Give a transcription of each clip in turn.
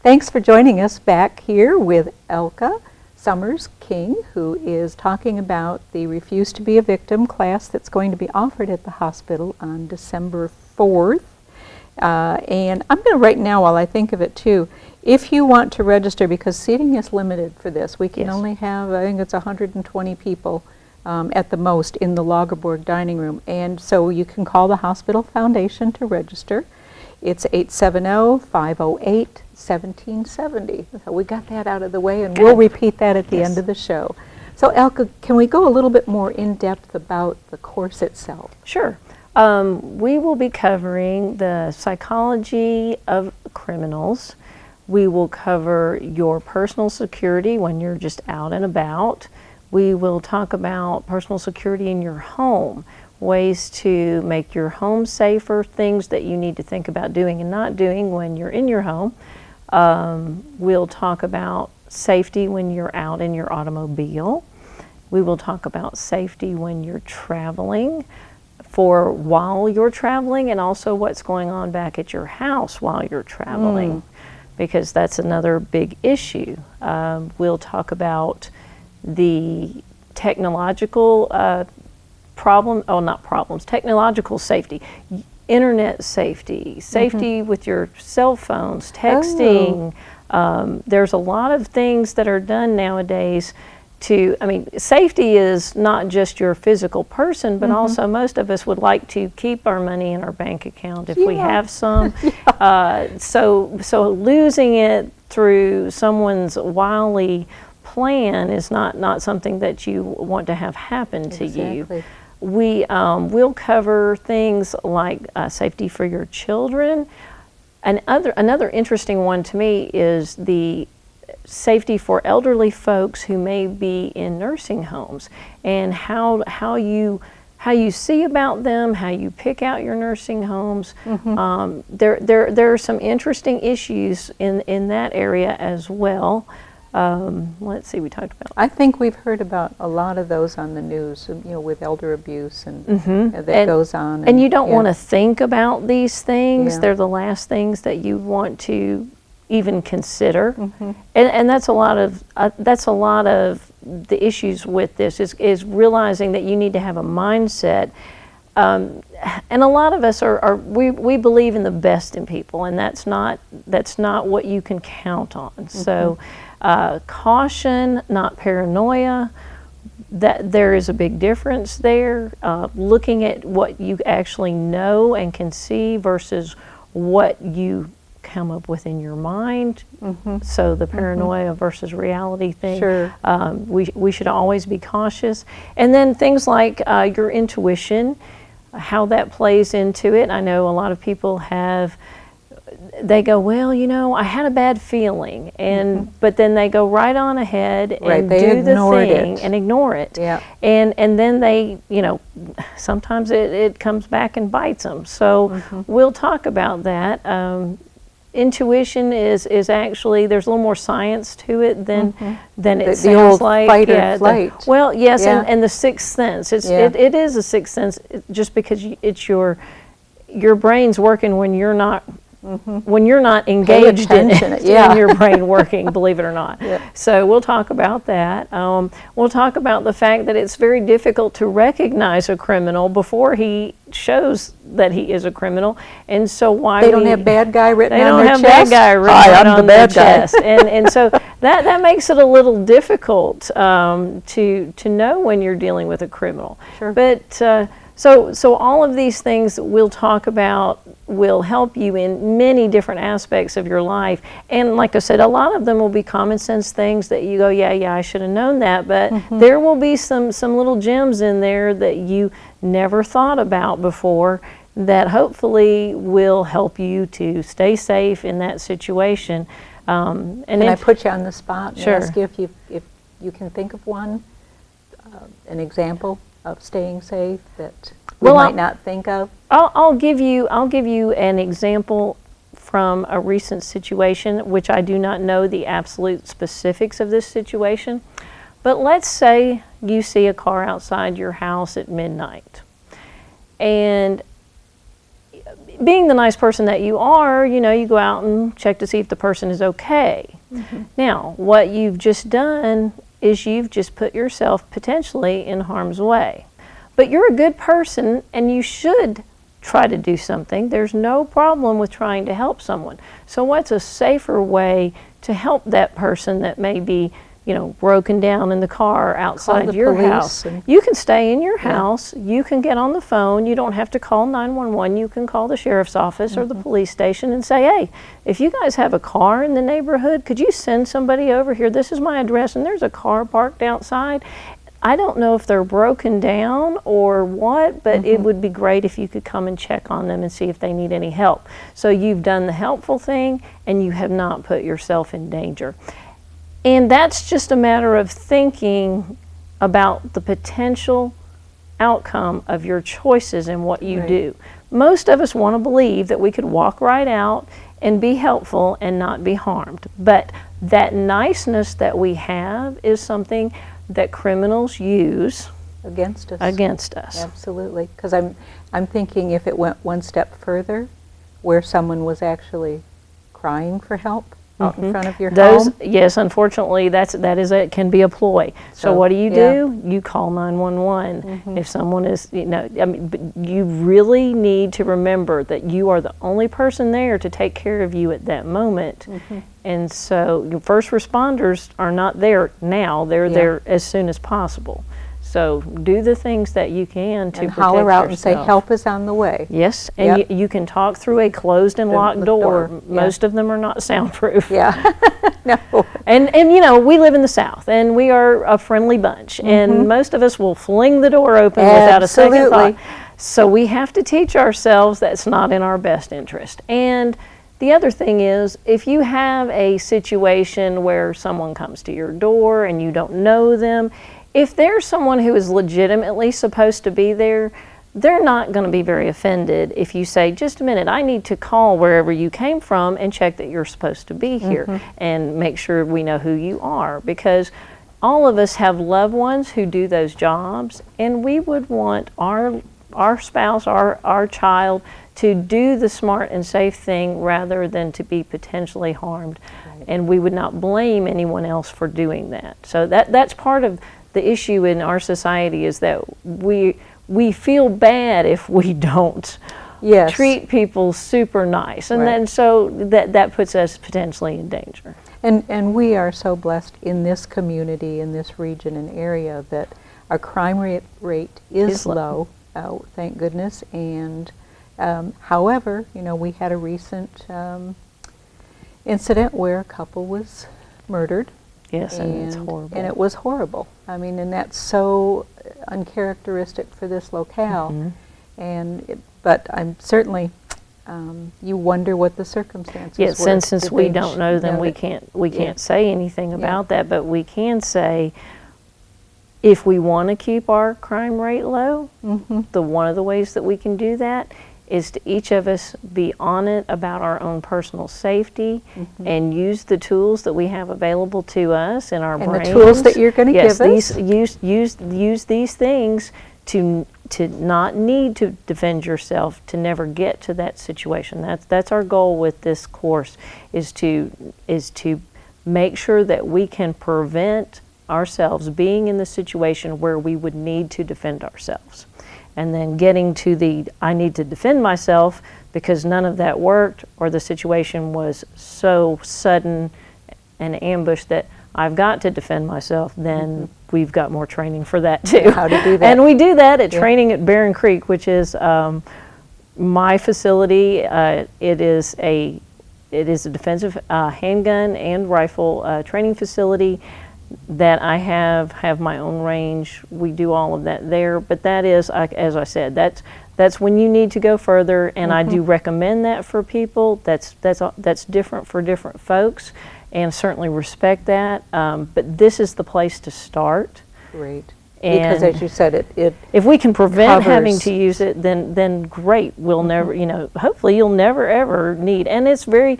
Thanks for joining us back here with Elka Summers King, who is talking about the Refuse to be a Victim class that's going to be offered at the hospital on December 4th. And I'm going to right now, while I think of it too, if you want to register, because seating is limited for this, we can only have, I think it's 120 people at the most in the Lagerborg dining room. And so you can call the Hospital Foundation to register. It's 870-508-1770. So we got that out of the way, and we'll repeat that at the end of the show. So Elka, can we go a little bit more in depth about the course itself? Sure. We will be covering the psychology of criminals. We will cover your personal security when you're just out and about. We will talk about personal security in your home, ways to make your home safer, things that you need to think about doing and not doing when you're in your home. We'll talk about safety when you're out in your automobile. We will talk about safety when you're traveling, for while you're traveling, and also what's going on back at your house while you're traveling, because that's another big issue. We'll talk about the technological technological safety, internet safety, safety with your cell phones, texting. There's a lot of things that are done nowadays safety is not just your physical person, but also most of us would like to keep our money in our bank account if we have some. So losing it through someone's wily plan is not something that you want to have happen to you. We'll cover things like safety for your children. Another interesting one to me is the safety for elderly folks who may be in nursing homes, and how you see about them, how you pick out your nursing homes. There are some interesting issues in that area as well. Let's see, we talked about. I think we've heard about a lot of those on the news, with elder abuse and that goes on. And you don't want to think about these things. They're the last things that you want to even consider. And that's a lot of the issues with this is realizing that you need to have a mindset. And a lot of us we believe in the best in people, and that's not what you can count on. So caution, not paranoia. That there is a big difference there. Looking at what you actually know and can see versus what you come up with in your mind. So the paranoia versus reality thing. We should always be cautious. And then things like your intuition, how that plays into it. I know a lot of people they go, well, I had a bad feeling, but then they go right on ahead and do the thing and ignore it. And then they, sometimes it comes back and bites them. So we'll talk about that. Intuition is actually, there's a little more science to it than it sounds the old like. Fight or flight. And the sixth sense. It is a sixth sense, just because it's your brain's working when you're not engaged in it, in your brain working, believe it or not. So we'll talk about that. We'll talk about the fact that it's very difficult to recognize a criminal before he shows that he is a criminal, and so why they don't have bad guy written on their chest. They don't have bad guy written on their chest, guy. and so that makes it a little difficult to know when you're dealing with a criminal. But so all of these things we'll talk about will help you in many different aspects of your life. And like I said, a lot of them will be common sense things that you go, yeah, I should have known that. But there will be some little gems in there that you never thought about before that hopefully will help you to stay safe in that situation. Can I put you on the spot and ask you if you can think of one, an example of staying safe that we might not think of? I'll give you an example from a recent situation, which I do not know the absolute specifics of this situation. But let's say you see a car outside your house at midnight. And being the nice person that you are, you know, you go out and check to see if the person is okay. Now, what you've just done is you've just put yourself potentially in harm's way. But you're a good person and you should try to do something. There's no problem with trying to help someone. So what's a safer way to help that person that may be, you know, broken down in the car outside your house? You can stay in your house. You can get on the phone. You don't have to call 911. You can call the sheriff's office or the police station and say, hey, if you guys have a car in the neighborhood, could you send somebody over here? This is my address and there's a car parked outside. I don't know if they're broken down or what, but it would be great if you could come and check on them and see if they need any help. So you've done the helpful thing and you have not put yourself in danger. And that's just a matter of thinking about the potential outcome of your choices and what you do. Most of us want to believe that we could walk right out and be helpful and not be harmed. But that niceness that we have is something that criminals use against us. Absolutely. Because I'm thinking if it went one step further, where someone was actually crying for help out in front of your home. Yes, unfortunately, can be a ploy. So what do? You call 911. If someone is, you know, I mean, but you really need to remember that you are the only person there to take care of you at that moment. And so your first responders are not there now. They're there as soon as possible. So do the things that you can to protect yourself. Holler out and say, help is on the way. Yes, and you can talk through a closed and locked door. Most of them are not soundproof. No. And you know, we live in the South, and we are a friendly bunch, and most of us will fling the door open without a second thought. So we have to teach ourselves that's not in our best interest. And the other thing is, if you have a situation where someone comes to your door and you don't know them, if there's someone who is legitimately supposed to be there, they're not going to be very offended if you say, just a minute, I need to call wherever you came from and check that you're supposed to be here and make sure we know who you are. Because all of us have loved ones who do those jobs, and we would want our spouse, our child, to do the smart and safe thing rather than to be potentially harmed. And we would not blame anyone else for doing that. So that's part of the issue in our society, is that we feel bad if we don't treat people super nice, and then so that puts us potentially in danger. And we are so blessed in this community, in this region and area, that our crime rate is low. Thank goodness. And however, you know, we had a recent incident where a couple was murdered. Yes, and it's horrible. And it was horrible. I mean, and that's so uncharacteristic for this locale. But I'm certainly, you wonder what the circumstances were. Yes, and since we don't know them, we can't say anything about that. But we can say, if we want to keep our crime rate low, one of the ways that we can do that is to each of us be on it about our own personal safety and use the tools that we have available to us in our brains. And the tools that you're going to give us. Use these things to not need to defend yourself, to never get to that situation. That's our goal with this course, is to make sure that we can prevent ourselves being in the situation where we would need to defend ourselves. And then getting to I need to defend myself because none of that worked, or the situation was so sudden and ambush that I've got to defend myself, then we've got more training for that too. How to do that. And we do that at training at Barren Creek, which is my facility. It is a defensive handgun and rifle training facility that I have my own range. We do all of that there, but that is, as I said, that's when you need to go further, and I do recommend that for people. That's different for different folks, and certainly respect that. But this is the place to start. Great. And because as you said, if we can prevent covers. having to use it, then great. We'll never, hopefully you'll never ever need. And it's very,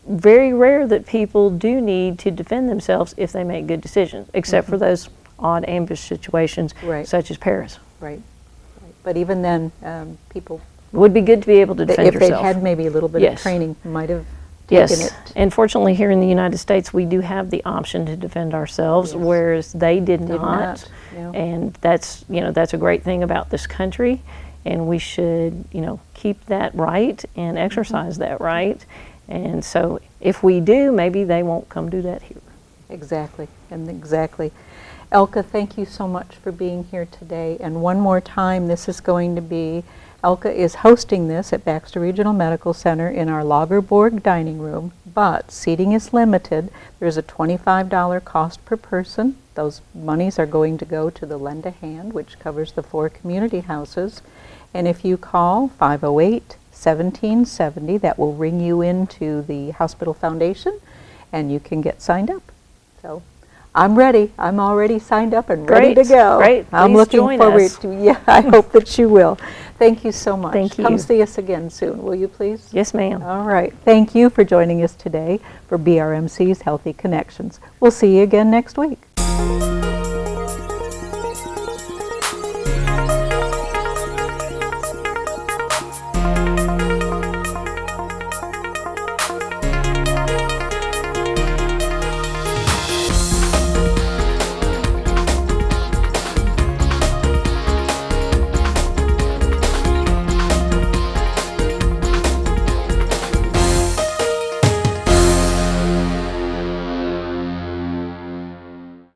very rare that people do need to defend themselves if they make good decisions, except for those odd ambush situations, such as Paris. Right. But even then, people It would be good to be able to defend yourself. If they had maybe a little bit of Yes. training, might have taken Yes, it. and fortunately here in the United States we do have the option to defend ourselves, Yes. whereas they did Did not. not, yeah. And that's, you know, that's a great thing about this country, and we should, you know, keep that right and exercise that right. And so if we do, maybe they won't come do that here. Exactly, and exactly. Elka, thank you so much for being here today. And one more time, this is going to be, Elka is hosting this at Baxter Regional Medical Center in our Lagerborg dining room, but seating is limited. There's a $25 cost per person. Those monies are going to go to the Lend a Hand, which covers the 4 community houses. And if you call 508-1770, that will ring you into the Hospital Foundation, and you can get signed up. So I'm ready. I'm already signed up and ready to go. Great. I'm Please looking join forward us. to. Yeah, I hope that you will. Thank you so much. Thank you. Come see us again soon, will you please? Yes, ma'am. All right. Thank you for joining us today for BRMC's Healthy Connections. We'll see you again next week.